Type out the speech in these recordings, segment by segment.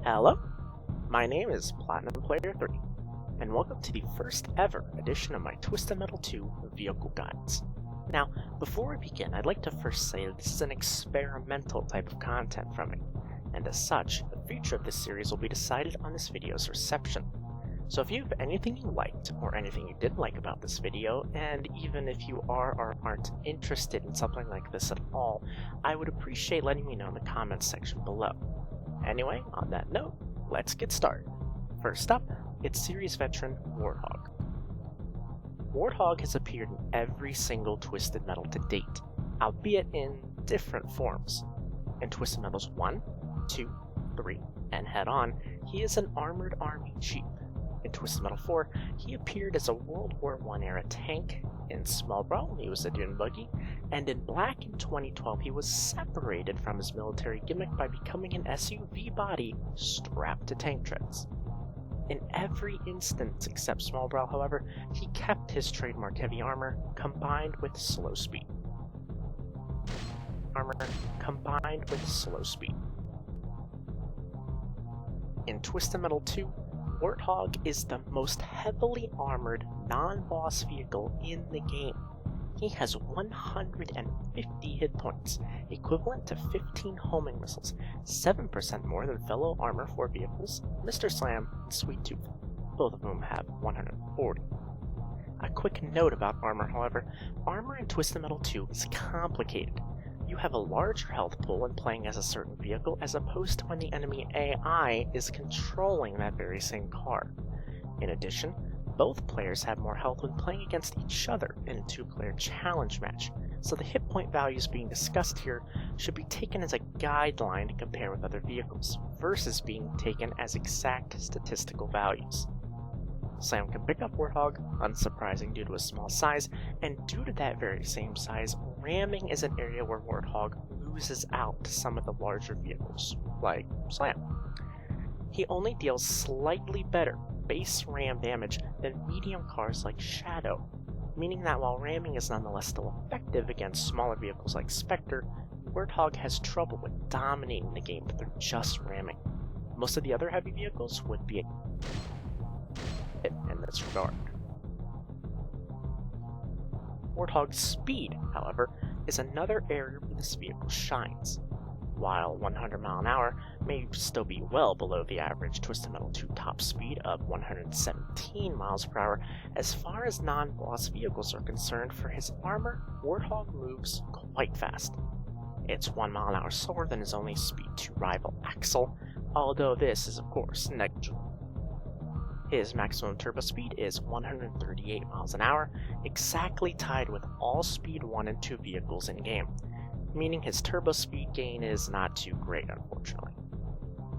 Hello, my name is Platinum Player 3, and welcome to the first ever edition of my Twisted Metal 2 vehicle guides. Now, before we begin, I'd like to first say that this is an experimental type of content from me, and as such, the future of this series will be decided on this video's reception. So if you have anything you liked, or anything you didn't like about this video, and even if you are or aren't interested in something like this at all, I would appreciate letting me know in the comments section below. Anyway, on that note, let's get started. First up, it's series veteran Warthog. Warthog has appeared in every single Twisted Metal to date, albeit in different forms. In Twisted Metals 1, 2, 3, and Head On, he is an armored army chief. In Twisted Metal 4, he appeared as a World War I era tank. In Small Brawl, he was a dune buggy, and in Black in 2012, he was separated from his military gimmick by becoming an SUV body strapped to tank treads. In every instance except Small Brawl, however, he kept his trademark heavy armor combined with slow speed. In Twisted Metal 2, Warthog is the most heavily armored non-boss vehicle in the game. He has 150 hit points, equivalent to 15 homing missiles, 7% more than fellow Armor 4 vehicles, Mr. Slam and Sweet Tooth, both of whom have 140. A quick note about armor, however, armor in Twisted Metal 2 is complicated. You have a larger health pool when playing as a certain vehicle as opposed to when the enemy AI is controlling that very same car. In addition, both players have more health when playing against each other in a two-player challenge match, so the hit point values being discussed here should be taken as a guideline to compare with other vehicles, versus being taken as exact statistical values. Slam can pick up Warthog, unsurprising due to his small size, and due to that very same size, ramming is an area where Warthog loses out to some of the larger vehicles, like Slam. He only deals slightly better base ram damage than medium cars like Shadow, meaning that while ramming is nonetheless still effective against smaller vehicles like Spectre, Warthog has trouble with dominating the game through just ramming. Most of the other heavy vehicles would be in this regard. Warthog's speed, however, is another area where this vehicle shines. While 100 mph may still be well below the average Twisted Metal 2 top speed of 117 mph, as far as non-boss vehicles are concerned, for his armor, Warthog moves quite fast. It's 1 mph slower than his only Speed 2 rival Axle, although this is of course negligible. His maximum turbo speed is 138 mph, exactly tied with all Speed 1 and 2 vehicles in-game, meaning his turbo speed gain is not too great, unfortunately.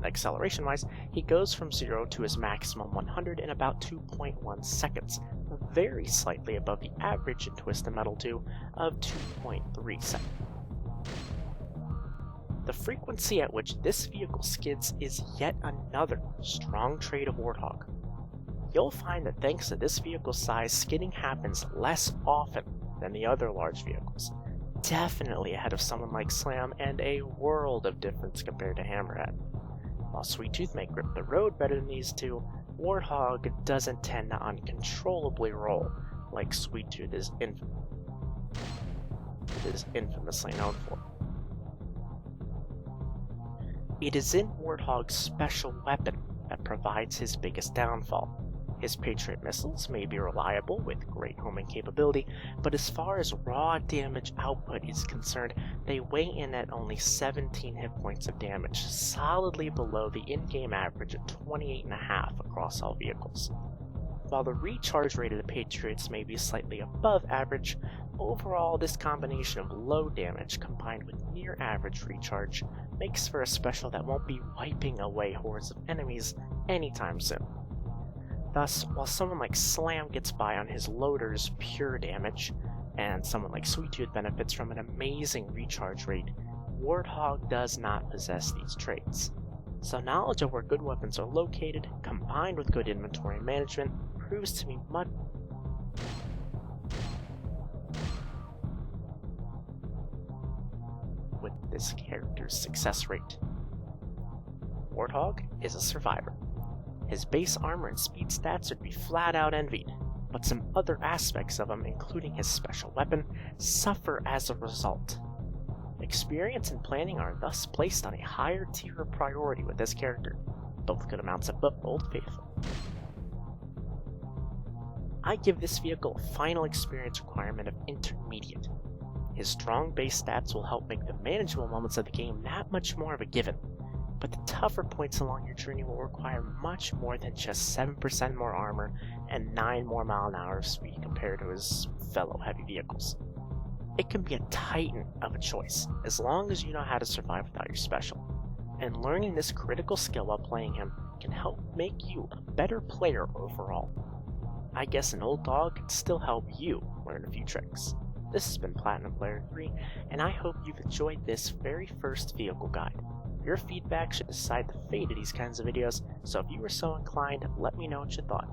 Acceleration-wise, he goes from 0 to his maximum 100 in about 2.1 seconds, very slightly above the average in Twisted Metal 2 of 2.3 seconds. The frequency at which this vehicle skids is yet another strong trait of Warthog. You'll find that thanks to this vehicle's size, skidding happens less often than the other large vehicles, definitely ahead of someone like Slam and a world of difference compared to Hammerhead. While Sweet Tooth may grip the road better than these two, Warthog doesn't tend to uncontrollably roll like Sweet Tooth is infamously known for. It is in Warthog's special weapon that provides his biggest downfall. His Patriot missiles may be reliable with great homing capability, but as far as raw damage output is concerned, they weigh in at only 17 hit points of damage, solidly below the in-game average of 28.5 across all vehicles. While the recharge rate of the Patriots may be slightly above average, overall this combination of low damage combined with near average recharge makes for a special that won't be wiping away hordes of enemies anytime soon. Thus, while someone like Slam gets by on his loader's pure damage, and someone like Sweet Tooth benefits from an amazing recharge rate, Warthog does not possess these traits. So knowledge of where good weapons are located, combined with good inventory management, proves to be much with this character's success rate. Warthog is a survivor. His base armor and speed stats would be flat out envied, but some other aspects of him, including his special weapon, suffer as a result. Experience and planning are thus placed on a higher tier of priority with this character, both good amounts of Old Faithful. I give this vehicle a final experience requirement of intermediate. His strong base stats will help make the manageable moments of the game that much more of a given, but the tougher points along your journey will require much more than just 7% more armor and 9 more mph of speed compared to his fellow heavy vehicles. It can be a titan of a choice, as long as you know how to survive without your special, and learning this critical skill while playing him can help make you a better player overall. I guess an old dog can still help you learn a few tricks. This has been Platinum Player 3, and I hope you've enjoyed this very first vehicle guide. Your feedback should decide the fate of these kinds of videos, so if you were so inclined, let me know what you thought.